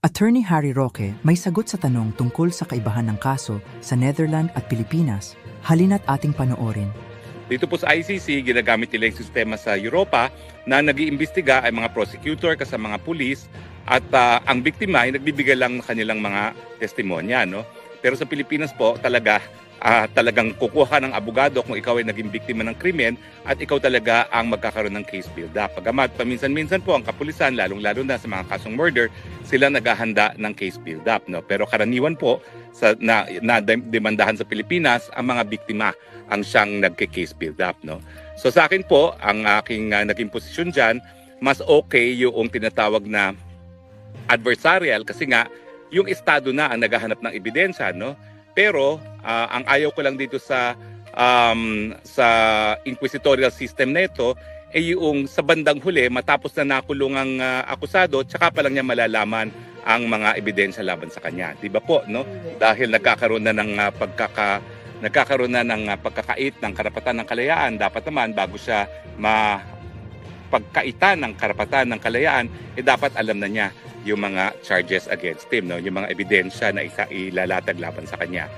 Attorney Harry Roque may sagot sa tanong tungkol sa kaibahan ng kaso sa Netherlands at Pilipinas. Halina't ating panoorin. Dito po sa ICC, ginagamit nila yung sistema sa Europa na nag-iimbestiga ay mga prosecutor kasama mga pulis at ang biktima ay nagbibigay lang ng kanilang mga testimonya. No? Pero sa Pilipinas po, talagang kukuha ka ng abogado kung ikaw ay naging biktima ng krimen at ikaw talaga ang magkakaroon ng case build-up. Pagamat paminsan-minsan po ang kapulisan, lalong-lalo na sa mga kasong murder, sila naghahanda ng case build-up. No? Pero karaniwan po na demandahan sa Pilipinas, ang mga biktima ang siyang nagke-case build-up. No? So sa akin po, ang aking naging posisyon dyan, mas okay yung tinatawag na adversarial kasi nga yung estado na ang naghahanap ng ebidensya. No? Pero ang ayaw ko lang dito sa inquisitorial system na ito ay yung sa bandang huli matapos na nakulong ang akusado tsaka pa lang niya malalaman ang mga ebidensya laban sa kanya. 'Di ba po, no? Dahil nagkakaroon na ng pagkakait ng karapatan ng kalayaan, dapat naman bago siya pagkaitan ng karapatan ng kalayaan, dapat alam na niya yung mga charges against him, no? Yung mga ebidensya na ilalatag laban sa kanya.